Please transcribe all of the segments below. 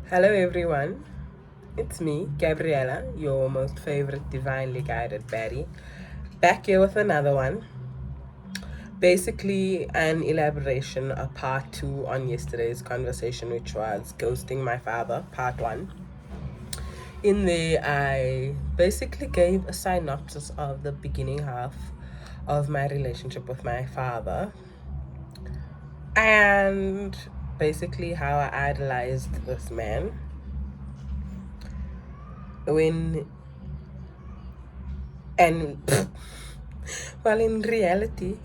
Hello everyone, it's me, Gabriella, your most favorite divinely guided baddie, back here with another one. Basically, an elaboration, a part two on yesterday's conversation, which was ghosting my father, part one. In there, I basically gave a synopsis of the beginning half of my relationship with my father and basically how I idolized this man when and well, in reality,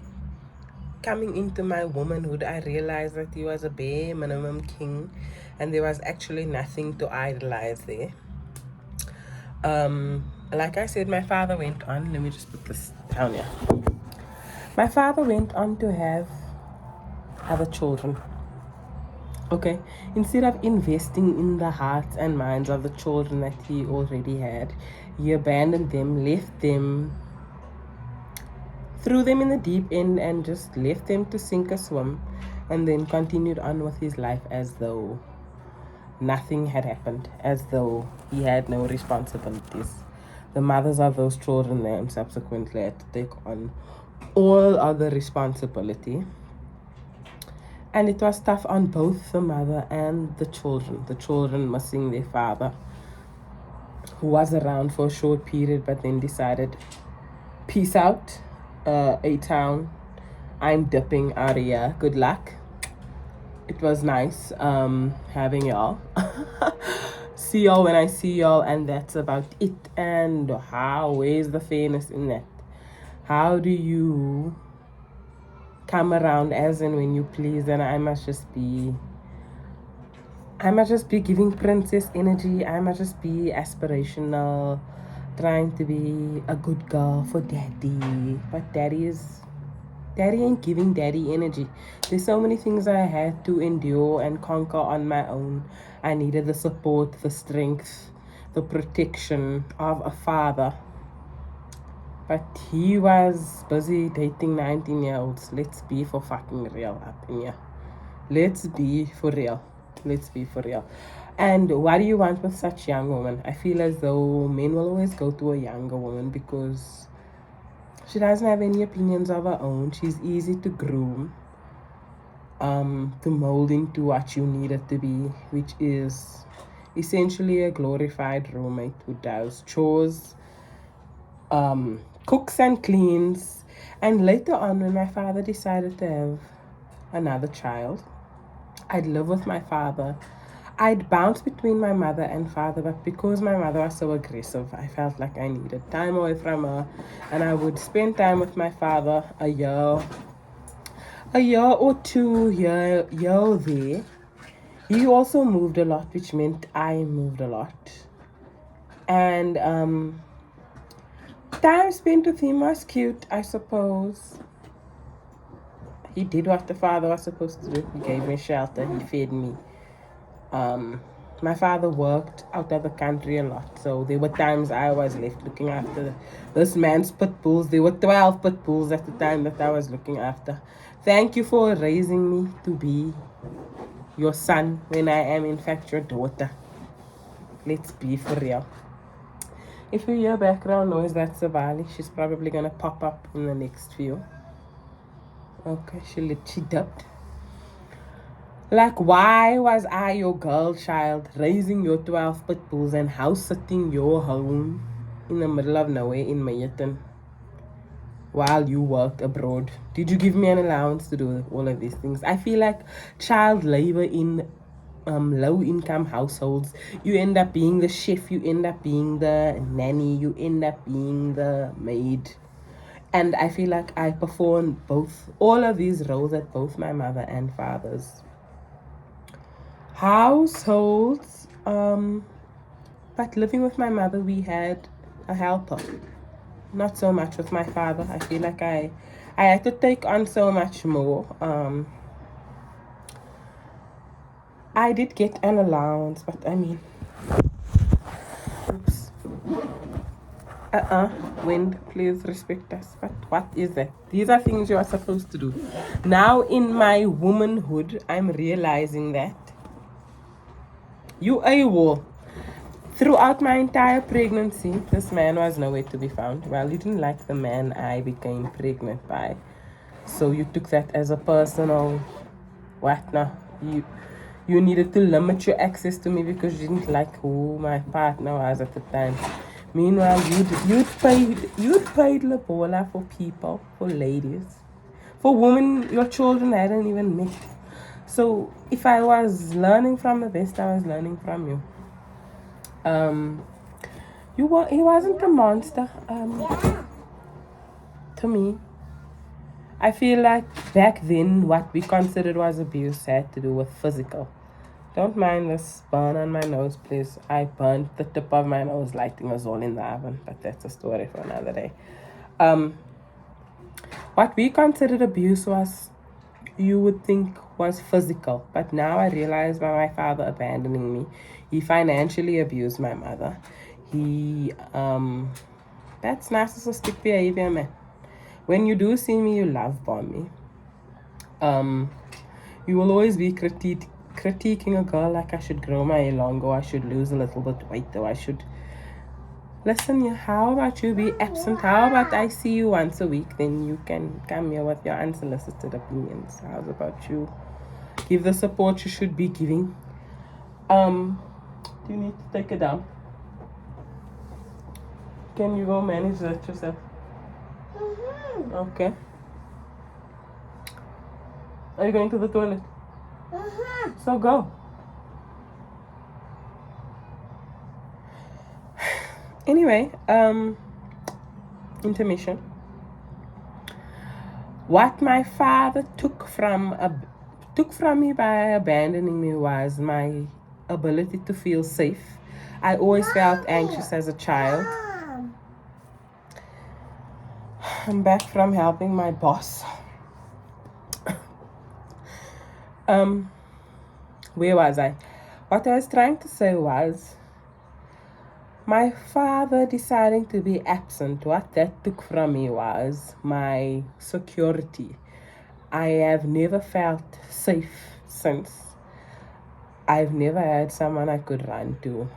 coming into my womanhood, I realized that he was a bare minimum king and there was actually nothing to idolize there. Like I said, my father went on, let me just put this down here. My father went on to have other children. Okay, instead of investing in the hearts and minds of the children that he already had, he abandoned them, left them, threw them in the deep end, and just left them to sink or swim, and then continued on with his life as though nothing had happened, as though he had no responsibilities. The mothers of those children then subsequently had to take on all other responsibility. And it was tough on both the mother and the children missing their father, who was around for a short period but then decided, peace out, A-Town, I'm dipping out of here, good luck. It was nice having y'all. See y'all when I see y'all, and that's about it. And where's the fairness in that? How do you come around as and when you please? And I must just be giving princess energy. I must just be aspirational, trying to be a good girl for daddy. But daddy ain't giving daddy energy. There's so many things I had to endure and conquer on my own. I needed the support, the strength, the protection of a father. But he was busy dating 19-year-olds. Let's be for fucking real up in here. Let's be for real. Let's be for real. And what do you want with such young women? I feel as though men will always go to a younger woman because she doesn't have any opinions of her own. She's easy to groom, to mold into what you need it to be, which is essentially a glorified roommate who does chores, cooks and cleans. And later on, when my father decided to have another child, I'd live with my father. I'd bounce between my mother and father, but because my mother was so aggressive, I felt like I needed time away from her, and I would spend time with my father a year or two here there. He also moved a lot, which meant I moved a lot, and time spent with him was cute, I suppose. He did what the father was supposed to do. He gave me shelter. He fed me. My father worked out of the country a lot, so there were times I was left looking after this man's pit bulls. There were 12 pit bulls at the time that I was looking after. Thank you for raising me to be your son when I am in fact your daughter. Let's be for real. If you hear background noise, that's Savali. She's probably gonna pop up in the next few. Okay, she dipped. Like, why was I your girl child raising your 12 pit bulls and house sitting your home in the middle of nowhere in Mayton while you worked abroad? Did you give me an allowance to do all of these things? I feel like child labor in low income households, you end up being the chef, you end up being the nanny, you end up being the maid. And I feel like I performed all of these roles at both my mother and father's households. But living with my mother, we had a helper. Not so much with my father. I feel like I had to take on so much more. I did get an allowance, but I mean, oops. Wind, please respect us. But what is that? These are things you are supposed to do. Now, in my womanhood, I'm realizing that You AWOL. Throughout my entire pregnancy, this man was nowhere to be found. Well, you didn't like the man I became pregnant by. So you took that as a personal what now? You needed to limit your access to me because you didn't like who my partner was at the time. Meanwhile, you'd paid Labola for people, for ladies, for women your children hadn't even met. So if I was learning from the best, I was learning from you. He wasn't a monster. To me, I feel like back then what we considered was abuse had to do with physical. Don't mind this burn on my nose, please. I burnt the tip of my nose lighting us all in the oven, but that's a story for another day. What we considered abuse was, you would think, was physical, but now I realize by my father abandoning me, he financially abused my mother. That's narcissistic behavior, man. When you do see me, you love bomb me. You will always be critiquing a girl like I should grow my hair longer, or I should lose a little bit weight, or I should... Listen, how about you be absent? How about I see you once a week, then you can come here with your unsolicited opinions. How's about you give the support you should be giving? Do you need to take it down? Can you go manage that yourself? Okay. Are you going to the toilet? So go. Anyway, intermission. What my father took from me by abandoning me was my ability to feel safe. I always felt anxious as a child. I'm back from helping my boss. Where was I? What I was trying to say was, my father deciding to be absent, what that took from me was my security. I have never felt safe since. I've never had someone I could run to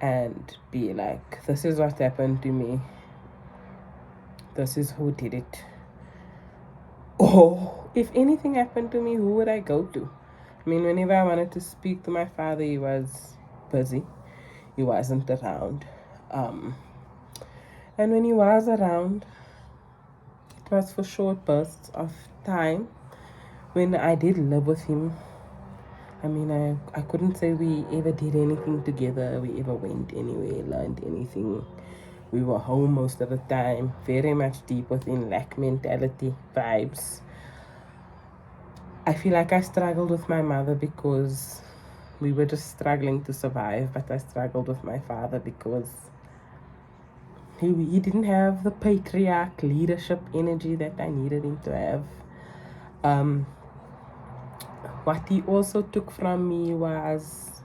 and be like, this is what happened to me. This is who did it. Oh, if anything happened to me, who would I go to? I mean, whenever I wanted to speak to my father, he was busy. He wasn't around. And when he was around, it was for short bursts of time. When I did live with him, I mean, I couldn't say we ever did anything together. We ever went anywhere, learned anything. We were home most of the time, very much deep within lack mentality vibes. I feel like I struggled with my mother because we were just struggling to survive, but I struggled with my father because he didn't have the patriarch leadership energy that I needed him to have. What he also took from me was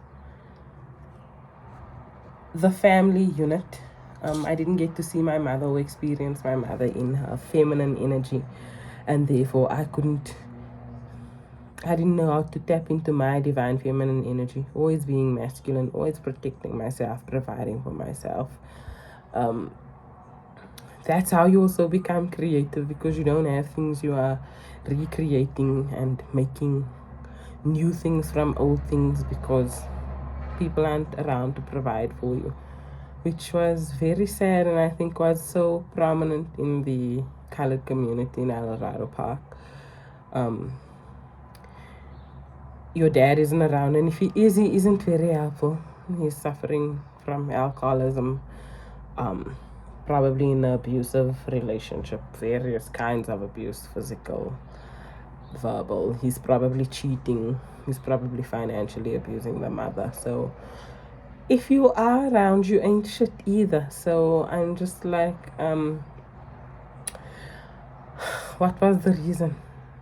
the family unit. I didn't get to see my mother or experience my mother in her feminine energy, and therefore I didn't know how to tap into my divine feminine energy. Always being masculine, always protecting myself, providing for myself. That's how you also become creative, because you don't have things you are recreating and making new things from old things because people aren't around to provide for you, which was very sad, and I think was so prominent in the colored community in Alvarado Park. Your dad isn't around, and if he is, he isn't very helpful. He's suffering from alcoholism, probably in an abusive relationship, various kinds of abuse, physical, verbal. He's probably cheating. He's probably financially abusing the mother. So if you are around, you ain't shit either. So I'm just like, what was the reason?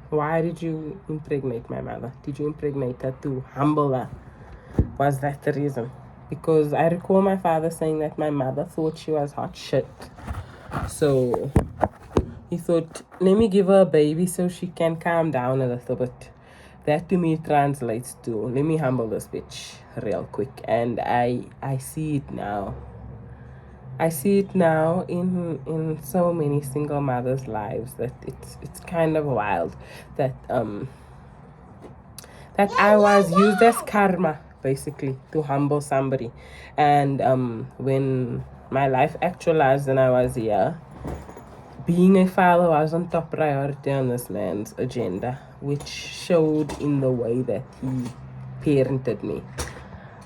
Why did you impregnate my mother? Did you impregnate her to humble her? Was that the reason? Because I recall my father saying that my mother thought she was hot shit. So he thought, let me give her a baby so she can calm down a little bit. that to me translates to, let me humble this bitch real quick. And I see it now. I see it now in so many single mothers' lives, that it's kind of wild that that I was used as karma, basically, to humble somebody. And when my life actualized and I was here, being a father was on top priority on this man's agenda, which showed in the way that he parented me.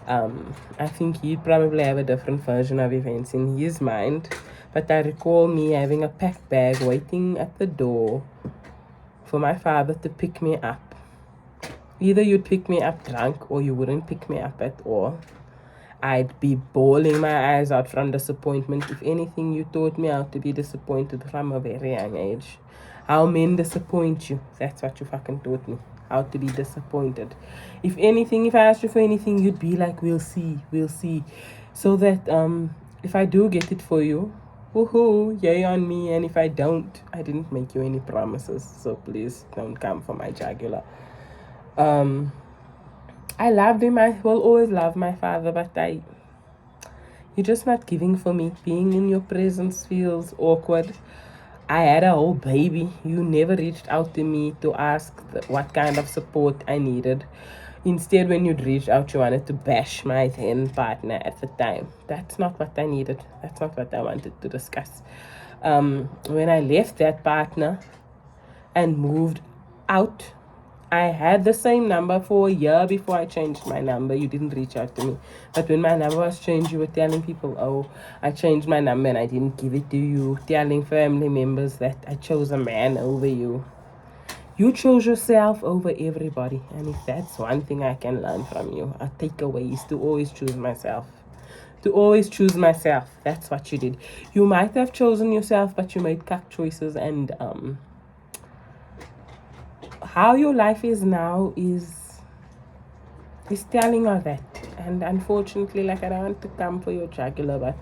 I think he'd probably have a different version of events in his mind, but I recall me having a packed bag waiting at the door for my father to pick me up. Either you'd pick me up drunk or you wouldn't pick me up at all. I'd be bawling my eyes out from disappointment. If anything, you taught me how to be disappointed from a very young age. How men disappoint you. That's what you fucking taught me. How to be disappointed. If anything, if I asked you for anything, you'd be like, we'll see. So that if I do get it for you, woohoo, yay on me. And if I don't, I didn't make you any promises. So please don't come for my jugular. I loved him. I will always love my father, but you're just not giving for me. Being in your presence feels awkward. I had a whole baby. You never reached out to me to ask what kind of support I needed. Instead, when you'd reached out, you wanted to bash my then partner at the time. That's not what I needed. That's not what I wanted to discuss. When I left that partner and moved out, I had the same number for a year before I changed my number. You didn't reach out to me. But when my number was changed, you were telling people, oh, I changed my number and I didn't give it to you. Telling family members that I chose a man over you. You chose yourself over everybody. And if that's one thing I can learn from you, a takeaway is to always choose myself. To always choose myself. That's what you did. You might have chosen yourself, but you made cuck choices. And how your life is now is telling her that. And unfortunately, like, I don't want to come for your jugular, but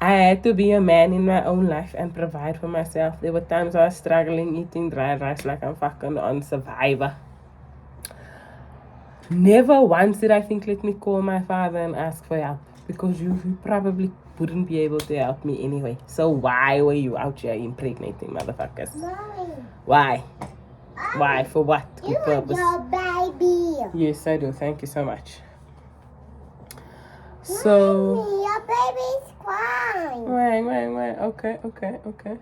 I had to be a man in my own life and provide for myself. There were times I was struggling, eating dry rice like I'm fucking on Survivor. Never once did I think, let me call my father and ask for help, because you probably wouldn't be able to help me anyway. So why were you out here impregnating motherfuckers? Mommy. Why? Why? For what? You want your baby. Yes, I do. Thank you so much. So. Mommy, your baby's crying. Wait. Okay.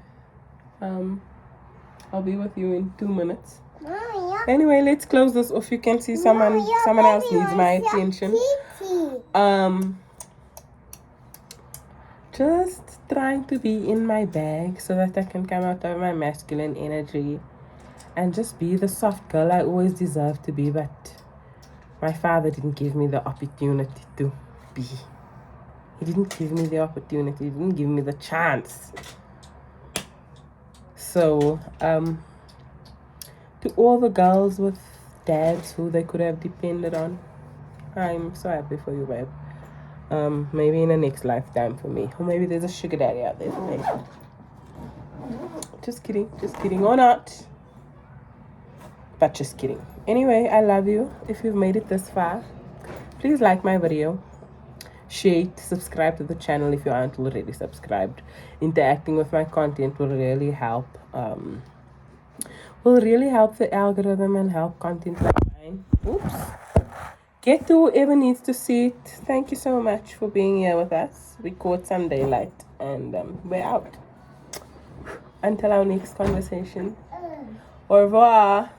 I'll be with you in 2 minutes. Mommy, anyway, let's close this off. You can see someone else needs my attention. Just trying to be in my bag so that I can come out of my masculine energy and just be the soft girl I always deserved to be, but my father didn't give me the opportunity to be. He didn't give me the opportunity. He didn't give me the chance. So, to all the girls with dads who they could have depended on, I'm so happy for you, babe. Maybe in the next lifetime for me. Or maybe there's a sugar daddy out there for me. Just kidding, or not. But just kidding. Anyway, I love you. If you've made it this far, please like my video, share it, subscribe to the channel if you aren't already subscribed. Interacting with my content will really help. Will really help the algorithm and help content like mine. Oops. Get to whoever needs to see it. Thank you so much for being here with us. We caught some daylight and we're out. Until our next conversation. Au revoir.